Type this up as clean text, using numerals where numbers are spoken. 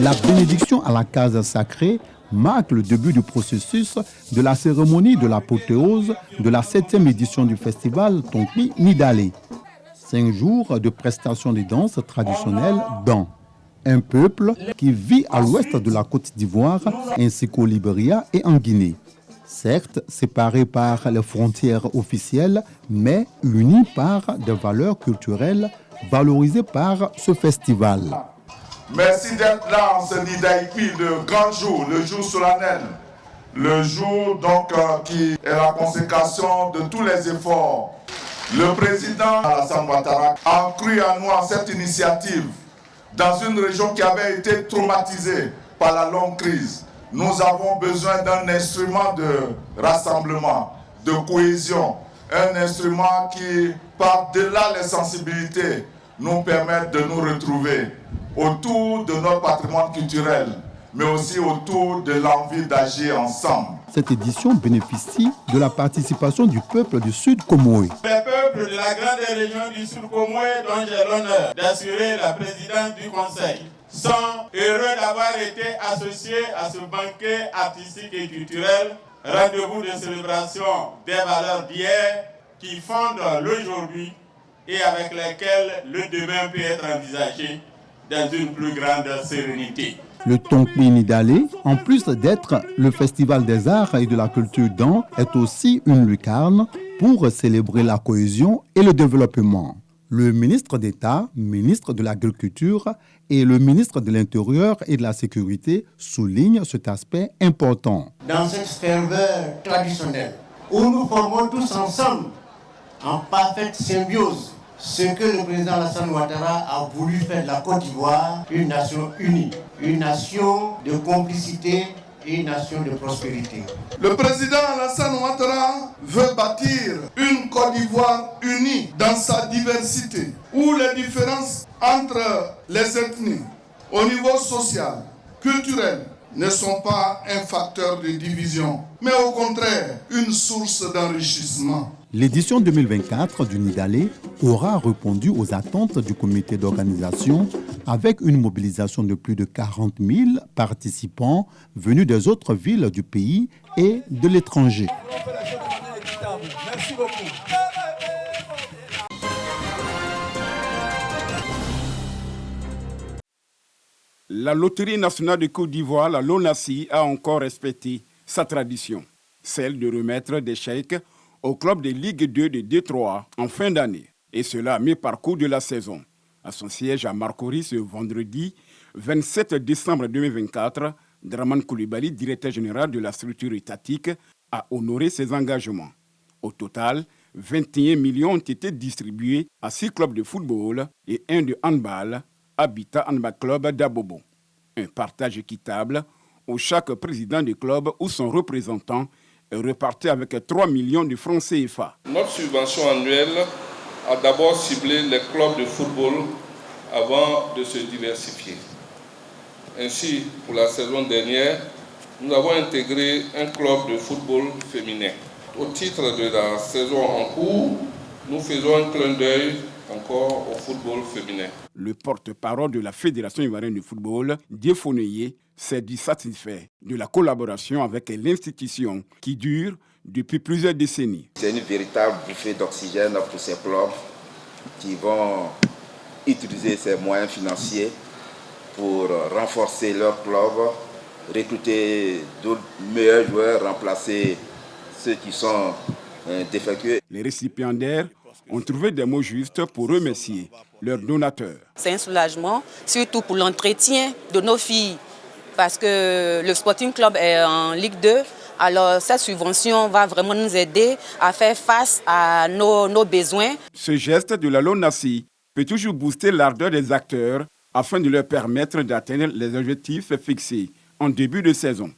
La bénédiction à la case sacrée marque le début du processus de la cérémonie de l'apothéose de la 7e édition du festival Tonkpi Nidalé. 5 jours de prestations de danse traditionnelles dans un peuple qui vit à l'ouest de la Côte d'Ivoire ainsi qu'au Libéria et en Guinée. Certes séparés par les frontières officielles, mais unis par des valeurs culturelles valorisées par ce festival. Merci d'être là en ce Nidaïpi, le grand jour, le jour solennel, le jour donc qui est la consécration de tous les efforts. Le président Alassane Ouattara a cru en nous, en cette initiative, dans une région qui avait été traumatisée par la longue crise. Nous avons besoin d'un instrument de rassemblement, de cohésion, un instrument qui, par-delà les sensibilités, nous permette de nous retrouver autour de notre patrimoine culturel, mais aussi autour de l'envie d'agir ensemble. Cette édition bénéficie de la participation du peuple du Sud Comoé. Les peuples de la grande région du Sud Comoé, dont j'ai l'honneur d'assurer la présidence du Conseil, sont heureux d'avoir été associés à ce banquet artistique et culturel, rendez-vous de célébration des valeurs d'hier qui fondent l'aujourd'hui et avec lesquelles le demain peut être envisagé dans une plus grande sérénité. Le Tonkpi Nidalé, en plus d'être le festival des arts et de la culture d'An, est aussi une lucarne pour célébrer la cohésion et le développement. Le ministre d'État, ministre de l'Agriculture et le ministre de l'Intérieur et de la Sécurité soulignent cet aspect important. Dans cette ferveur traditionnelle, où nous formons tous ensemble, en parfaite symbiose, ce que le président Alassane Ouattara a voulu faire de la Côte d'Ivoire une nation unie, une nation de complicité et une nation de prospérité. Le président Alassane Ouattara veut bâtir une Côte d'Ivoire unie dans sa diversité, où les différences entre les ethnies au niveau social, culturel, ne sont pas un facteur de division, mais au contraire une source d'enrichissement. L'édition 2024 du Nidalé aura répondu aux attentes du comité d'organisation avec une mobilisation de plus de 40 000 participants venus des autres villes du pays et de l'étranger. Merci beaucoup. La Loterie nationale de Côte d'Ivoire, la LONASI, a encore respecté sa tradition, celle de remettre des chèques au club de Ligue 2 de Détroit en fin d'année. Et cela à mi-parcours de la saison. À son siège à Marcory ce vendredi 27 décembre 2024, Draman Coulibaly, directeur général de la structure étatique, a honoré ses engagements. Au total, 21 millions ont été distribués à 6 clubs de football et 1 de handball, Habitat Handball Club d'Abobo. Un partage équitable où chaque président du club ou son représentant est reparti avec 3 millions de francs CFA. Notre subvention annuelle a d'abord ciblé les clubs de football avant de se diversifier. Ainsi, pour la saison dernière, nous avons intégré un club de football féminin. Au titre de la saison en cours, nous faisons un clin d'œil encore au football féminin. Le porte-parole de la Fédération ivoirienne de football, Dieu s'est dit satisfait de la collaboration avec l'institution qui dure depuis plusieurs décennies. C'est une véritable bouffée d'oxygène pour ces clubs qui vont utiliser ces moyens financiers pour renforcer leur club, recruter d'autres meilleurs joueurs, remplacer ceux qui sont défectueux. Les récipiendaires ont trouvé des mots justes pour remercier leurs donateurs. C'est un soulagement, surtout pour l'entretien de nos filles, parce que le Sporting Club est en Ligue 2. Alors cette subvention va vraiment nous aider à faire face à nos besoins. Ce geste de la LONASI peut toujours booster l'ardeur des acteurs afin de leur permettre d'atteindre les objectifs fixés en début de saison.